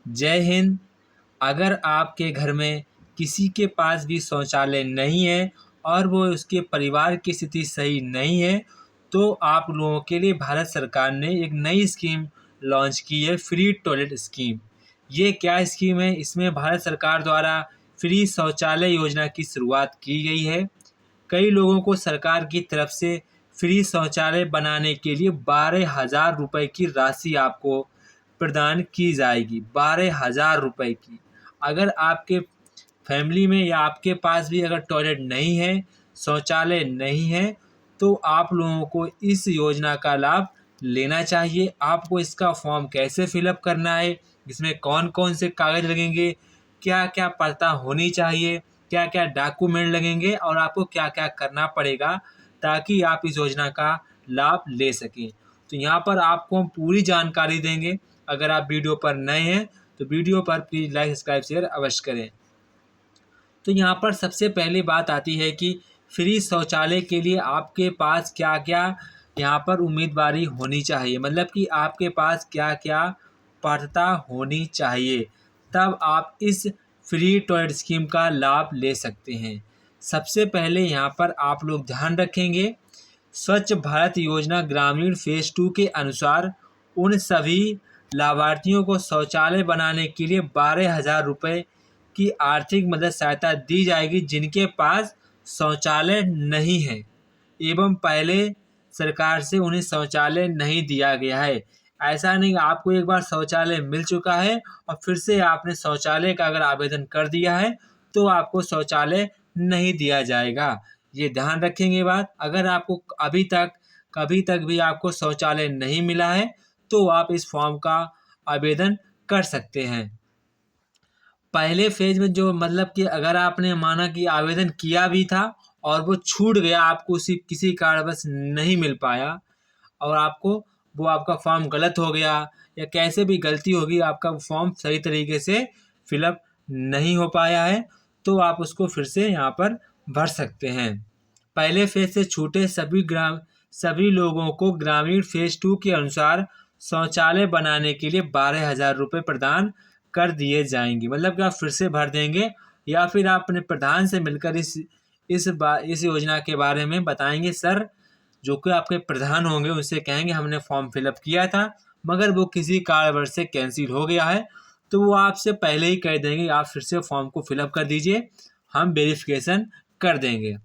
जय हिंद। अगर आपके घर में किसी के पास भी शौचालय नहीं है और वो उसके परिवार की स्थिति सही नहीं है, तो आप लोगों के लिए भारत सरकार ने एक नई स्कीम लॉन्च की है, फ्री टॉयलेट स्कीम। ये क्या स्कीम है? इसमें भारत सरकार द्वारा फ्री शौचालय योजना की शुरुआत की गई है। कई लोगों को सरकार की तरफ से फ्री शौचालय बनाने के लिए 12,000 रुपये की राशि आपको प्रदान की जाएगी। 12,000 रुपये की। अगर आपके फैमिली में या आपके पास भी अगर टॉयलेट नहीं है, शौचालय नहीं है, तो आप लोगों को इस योजना का लाभ लेना चाहिए। आपको इसका फॉर्म कैसे फिलअप करना है, इसमें कौन कौन से कागज़ लगेंगे, क्या क्या पात्रता होनी चाहिए, क्या क्या डॉक्यूमेंट लगेंगे और आपको क्या क्या करना पड़ेगा ताकि आप इस योजना का लाभ ले सकें। तो यहाँ पर आपको हम पूरी जानकारी देंगे। अगर आप वीडियो पर नए हैं तो वीडियो पर प्लीज़ लाइक सब्सक्राइब शेयर अवश्य करें। तो यहाँ पर सबसे पहली बात आती है कि फ्री शौचालय के लिए आपके पास क्या क्या यहाँ पर उम्मीदवारी होनी चाहिए, मतलब कि आपके पास क्या क्या पात्रता होनी चाहिए, तब आप इस फ्री टॉयलेट स्कीम का लाभ ले सकते हैं। सबसे पहले यहाँ पर आप लोग ध्यान रखेंगे, स्वच्छ भारत योजना ग्रामीण फेज़ 2 के अनुसार उन सभी लाभार्थियों को शौचालय बनाने के लिए 12,000 रुपये की आर्थिक मदद सहायता दी जाएगी जिनके पास शौचालय नहीं है एवं पहले सरकार से उन्हें शौचालय नहीं दिया गया है। ऐसा नहीं आपको एक बार शौचालय मिल चुका है और फिर से आपने शौचालय का अगर आवेदन कर दिया है तो आपको शौचालय नहीं दिया जाएगा। ये ध्यान रखेंगे बात। अगर आपको कभी तक भी आपको शौचालय नहीं मिला है तो आप इस फॉर्म का आवेदन कर सकते हैं। पहले फेज में जो मतलब कि अगर आपने माना कि आवेदन किया भी था और वो छूट गया, आपको किसी कारणवश नहीं मिल पाया और आपको वो आपका फॉर्म गलत हो गया या कैसे भी गलती होगी, आपका फॉर्म सही तरीके से फिलअप नहीं हो पाया है, तो आप उसको फिर से यहाँ पर भर सकते हैं। पहले फेज से छूटे सभी लोगों को ग्रामीण फेज 2 के अनुसार शौचालय बनाने के लिए 12,000 रुपये प्रदान कर दिए जाएंगे। मतलब कि आप फिर से भर देंगे या फिर आप अपने प्रधान से मिलकर इस योजना के बारे में बताएंगे। सर, जो कि आपके प्रधान होंगे उनसे कहेंगे हमने फॉर्म फिलअप किया था मगर वो किसी कारणवश से कैंसिल हो गया है, तो वो आपसे पहले ही कह देंगे आप फिर से फॉर्म को फिलअप कर दीजिए, हम वेरिफिकेशन कर देंगे,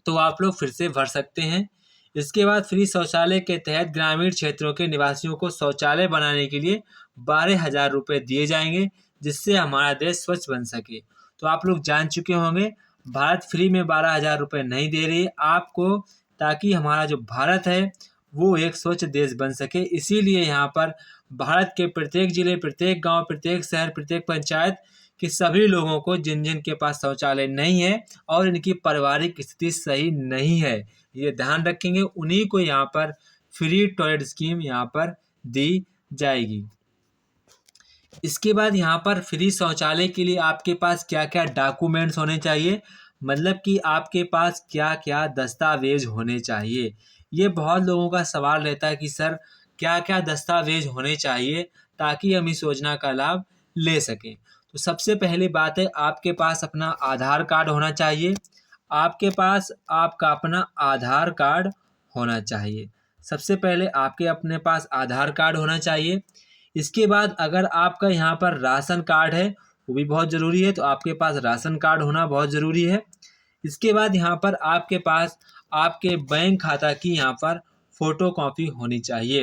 तो आप लोग फिर से भर सकते हैं। इसके बाद फ्री शौचालय के तहत ग्रामीण क्षेत्रों के निवासियों को शौचालय बनाने के लिए 12,000 रुपये दिए जाएंगे जिससे हमारा देश स्वच्छ बन सके। तो आप लोग जान चुके होंगे भारत फ्री में 12,000 रुपये नहीं दे रही है आपको, ताकि हमारा जो भारत है वो एक स्वच्छ देश बन सके। इसीलिए यहाँ पर भारत के प्रत्येक जिले, प्रत्येक गांव, प्रत्येक शहर, प्रत्येक पंचायत कि सभी लोगों को जिन जिन के पास शौचालय नहीं है और इनकी पारिवारिक स्थिति सही नहीं है, ये ध्यान रखेंगे, उन्हीं को यहाँ पर फ्री टॉयलेट स्कीम यहाँ पर दी जाएगी। इसके बाद यहाँ पर फ्री शौचालय के लिए आपके पास क्या क्या डॉक्यूमेंट्स होने चाहिए, मतलब कि आपके पास क्या क्या दस्तावेज होने चाहिए। ये बहुत लोगों का सवाल रहता है कि सर क्या क्या दस्तावेज होने चाहिए ताकि हम इस योजना का लाभ ले सकें। तो सबसे पहली बात है आपके पास अपना आधार कार्ड होना चाहिए। आपके पास आपका अपना आधार कार्ड होना चाहिए। सबसे पहले आपके अपने पास आधार कार्ड होना चाहिए। इसके बाद अगर आपका यहाँ पर राशन कार्ड है वो भी बहुत ज़रूरी है, तो आपके पास राशन कार्ड होना बहुत ज़रूरी है। इसके बाद यहाँ पर आपके पास आपके बैंक खाता की यहाँ पर फ़ोटो कॉपी होनी चाहिए,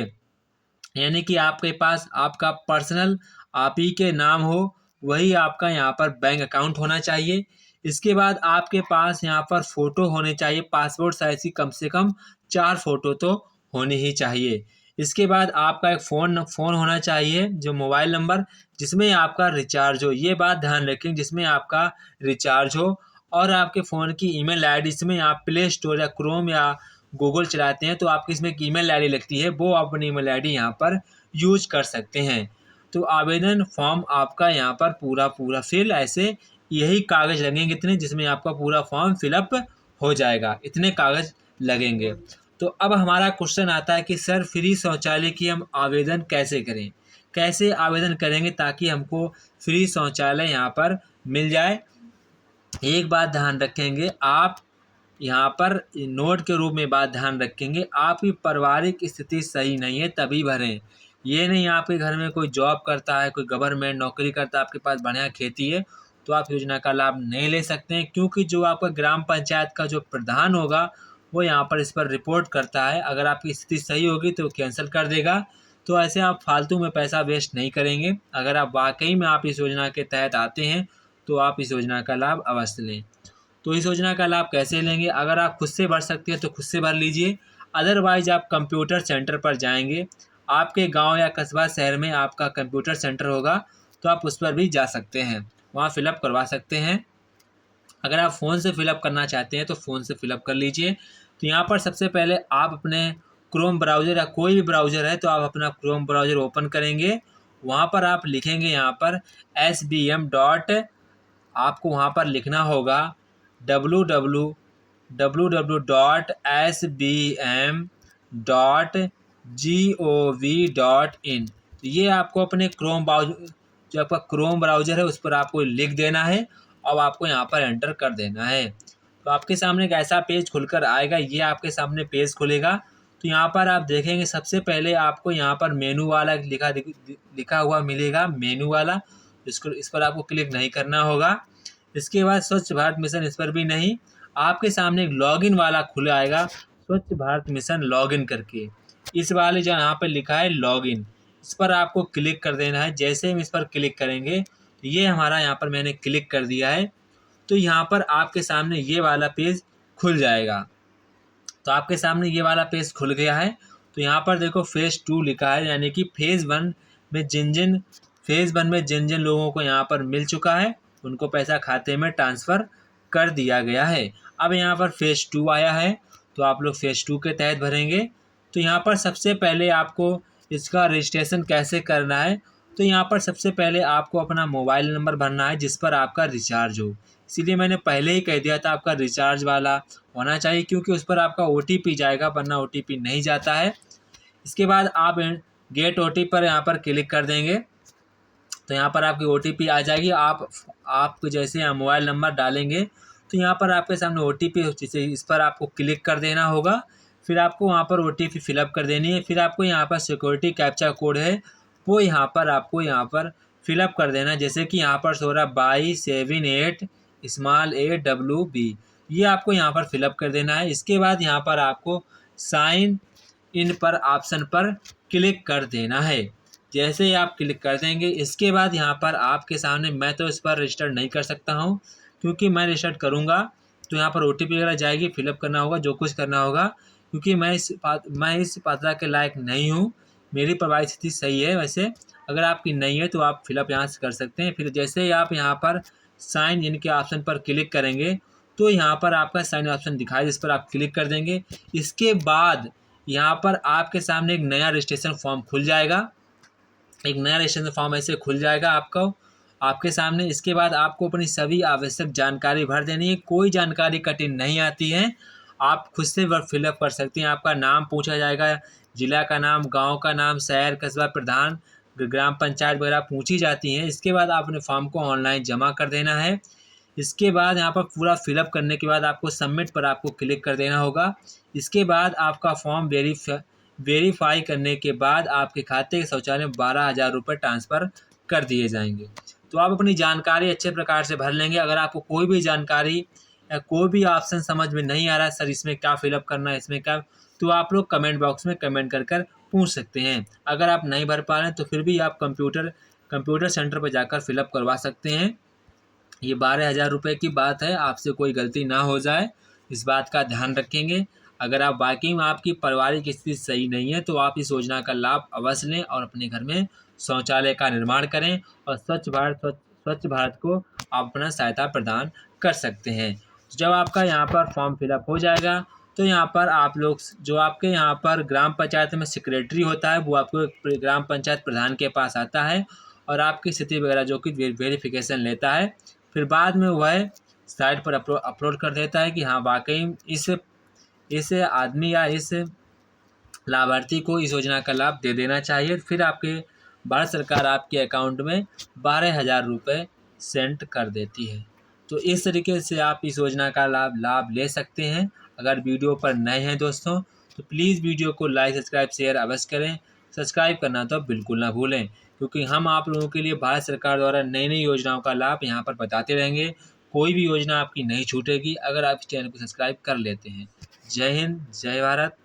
यानी कि आपके पास आपका पर्सनल आप ही के नाम हो वही आपका यहाँ पर बैंक अकाउंट होना चाहिए। इसके बाद आपके पास यहाँ पर फ़ोटो होने चाहिए, पासपोर्ट साइज़ की कम से कम 4 फ़ोटो तो होनी ही चाहिए। इसके बाद आपका एक फ़ोन होना चाहिए, जो मोबाइल नंबर जिसमें आपका रिचार्ज हो, ये बात ध्यान रखें, जिसमें आपका रिचार्ज हो और आपके फ़ोन की ईमेल आईडी, इसमें आप प्ले स्टोर या क्रोम या गूगल चलाते हैं तो आपकी इसमें एक ईमेल आईडी लगती है, वो अपनी ईमेल आईडी यहाँ पर यूज कर सकते हैं। तो आवेदन फॉर्म आपका यहाँ पर पूरा फिल, ऐसे यही कागज़ लगेंगे इतने, जिसमें आपका पूरा फॉर्म फिलअप हो जाएगा, इतने कागज़ लगेंगे। तो अब हमारा क्वेश्चन आता है कि सर फ्री शौचालय की हम आवेदन कैसे करें, कैसे आवेदन करेंगे ताकि हमको फ्री शौचालय यहाँ पर मिल जाए। एक बात ध्यान रखेंगे, आप यहाँ पर नोट के रूप में बात ध्यान रखेंगे, आपकी पारिवारिक स्थिति सही नहीं है तभी भरें। ये नहीं आपके घर में कोई जॉब करता है, कोई गवर्नमेंट नौकरी करता है, आपके पास बढ़िया खेती है, तो आप योजना का लाभ नहीं ले सकते हैं, क्योंकि जो आपका ग्राम पंचायत का जो प्रधान होगा वो यहाँ पर इस पर रिपोर्ट करता है। अगर आपकी स्थिति सही होगी तो वो कैंसिल कर देगा। तो ऐसे आप फालतू में पैसा वेस्ट नहीं करेंगे। अगर आप वाकई में आप इस योजना के तहत आते हैं तो आप इस योजना का लाभ अवश्य लें। तो इस योजना का लाभ कैसे लेंगे? अगर आप खुद से भर सकते हैं तो खुद से भर लीजिए, अदरवाइज आप कंप्यूटर सेंटर पर जाएंगे। आपके गांव या कस्बा शहर में आपका कंप्यूटर सेंटर होगा तो आप उस पर भी जा सकते हैं, वहां फिलअप करवा सकते हैं। अगर आप फ़ोन से फिलअप करना चाहते हैं तो फ़ोन से फिलअप कर लीजिए। तो यहाँ पर सबसे पहले आप अपने क्रोम ब्राउज़र या कोई भी ब्राउज़र है तो आप अपना क्रोम ब्राउज़र ओपन करेंगे। वहाँ पर आप लिखेंगे यहाँ पर SBM डॉट, आपको वहाँ पर लिखना होगा www.sbm.gov.in। तो ये आपको अपने क्रोम ब्राउज़र, जो आपका क्रोम ब्राउज़र है उस पर आपको लिख देना है और आपको यहाँ पर एंटर कर देना है। तो आपके सामने एक ऐसा पेज खुलकर आएगा, ये आपके सामने पेज खुलेगा। तो यहाँ पर आप देखेंगे सबसे पहले आपको यहाँ पर मेनू वाला लिखा हुआ मिलेगा, मेनू वाला। इस पर आपको क्लिक नहीं करना होगा। इसके बाद स्वच्छ भारत मिशन, इस पर भी नहीं। आपके सामने एक लॉगिन वाला खुला आएगा, स्वच्छ भारत मिशन लॉगिन करके। इस वाले जो यहाँ पर लिखा है लॉगिन, इस पर आपको क्लिक कर देना है। जैसे हम इस पर क्लिक करेंगे तो ये हमारा यहाँ पर मैंने क्लिक कर दिया है। तो यहाँ पर आपके सामने ये वाला पेज खुल जाएगा। तो आपके सामने ये वाला पेज खुल गया है। तो यहाँ पर देखो फेज़ 2 लिखा है, यानी कि फेज़ 1 में जिन जिन लोगों को यहाँ पर मिल चुका है उनको पैसा खाते में ट्रांसफ़र कर दिया गया है। अब यहाँ पर फेज़ 2 आया है तो आप लोग फेज़ 2 के तहत भरेंगे। तो यहाँ पर सबसे पहले आपको इसका रजिस्ट्रेशन कैसे करना है? तो यहाँ पर सबसे पहले आपको अपना मोबाइल नंबर भरना है जिस पर आपका रिचार्ज हो। इसीलिए मैंने पहले ही कह दिया था आपका रिचार्ज वाला होना चाहिए, क्योंकि उस पर आपका OTP जाएगा, वरना OTP नहीं जाता है। इसके बाद आप गेट OTP पर यहाँ पर क्लिक कर देंगे तो यहाँ पर आपकी OTP आ जाएगी। आप जैसे यहाँ मोबाइल नंबर डालेंगे तो यहाँ पर आपके सामने OTP, जैसे इस पर आपको क्लिक कर देना होगा। फिर आपको वहाँ पर OTP फिलअप कर देनी है। फिर आपको यहाँ पर सिक्योरिटी कैप्चा कोड है वो आपको यहाँ पर फिलअप कर देना है। जैसे कि यहाँ पर 16 स्मॉल AWB, ये आपको यहाँ पर फिलअप कर देना है। इसके बाद यहाँ पर आपको साइन इन पर ऑप्शन पर क्लिक कर देना है। जैसे ही आप क्लिक कर देंगे इसके बाद यहाँ पर आपके सामने, मैं तो इस पर रजिस्टर नहीं कर सकता हूँ क्योंकि मैं रजिस्टर करूँगा तो यहाँ पर OTP वगैरह जाएगी, फिलअप करना होगा, जो कुछ करना होगा, क्योंकि मैं इस पात्रता के लायक नहीं हूँ। मेरी पारिवारिक स्थिति सही है। वैसे अगर आपकी नहीं है तो आप फिलअप यहाँ से कर सकते हैं। फिर जैसे ही आप यहाँ पर साइन इन के ऑप्शन पर क्लिक करेंगे तो यहाँ पर आपका साइन ऑप्शन दिखाई, जिस पर आप क्लिक कर देंगे। इसके बाद यहाँ पर आपके सामने एक नया रजिस्ट्रेशन फॉर्म खुल जाएगा। एक नया रजिस्ट्रेशन फॉर्म ऐसे खुल जाएगा आपके सामने। इसके बाद आपको अपनी सभी आवश्यक जानकारी भर देनी है। कोई जानकारी कठिन नहीं आती है, आप खुद से फिलअप कर सकते हैं। आपका नाम पूछा जाएगा, जिला का नाम, गांव का नाम, शहर, कस्बा, प्रधान, ग्राम पंचायत वगैरह पूछी जाती हैं। इसके बाद आप अपने फॉर्म को ऑनलाइन जमा कर देना है। इसके बाद यहाँ पर पूरा फिलअप करने के बाद आपको सबमिट पर आपको क्लिक कर देना होगा। इसके बाद आपका फॉर्म वेरीफाई करने के बाद आपके खाते के शौचालय में 12,000 रुपये ट्रांसफ़र कर दिए जाएंगे। तो आप अपनी जानकारी अच्छे प्रकार से भर लेंगे। अगर आपको कोई भी जानकारी या कोई भी ऑप्शन समझ में नहीं आ रहा, सर इसमें क्या फिलअप करना है, इसमें क्या, तो आप लोग कमेंट बॉक्स में कमेंट कर पूछ सकते हैं। अगर आप नहीं भर पा रहे हैं तो फिर भी आप कंप्यूटर सेंटर पर जाकर फिलअप करवा सकते हैं। ये 12,000 रुपये की बात है, आपसे कोई गलती ना हो जाए, इस बात का ध्यान रखेंगे। अगर आप वाकई में आपकी पारिवारिक स्थिति सही नहीं है तो आप इस योजना का लाभ अवश्य लें और अपने घर में शौचालय का निर्माण करें और स्वच्छ भारत को आप अपना सहायता प्रदान कर सकते हैं। जब आपका यहाँ पर फॉर्म फिलअप हो जाएगा तो यहाँ पर आप लोग, जो आपके यहाँ पर ग्राम पंचायत में सेक्रेटरी होता है, वो आपको ग्राम पंचायत प्रधान के पास आता है और आपकी स्थिति वगैरह जो कि वेरिफिकेशन लेता है। फिर बाद में वह साइट पर अपलोड कर देता है कि हाँ वाकई इस आदमी या इस लाभार्थी को इस योजना का लाभ दे देना चाहिए। फिर आपके भारत सरकार आपके अकाउंट में 12,000 रुपये सेंड कर देती है। तो इस तरीके से आप इस योजना का लाभ ले सकते हैं। अगर वीडियो पर नए हैं दोस्तों तो प्लीज़ वीडियो को लाइक, सब्सक्राइब, शेयर अवश्य करें। सब्सक्राइब करना तो बिल्कुल ना भूलें, क्योंकि हम आप लोगों के लिए भारत सरकार द्वारा नई नई योजनाओं का लाभ यहाँ पर बताते रहेंगे। कोई भी योजना आपकी नहीं छूटेगी अगर आप इस चैनल को सब्सक्राइब कर लेते हैं। जय हिंद, जय भारत।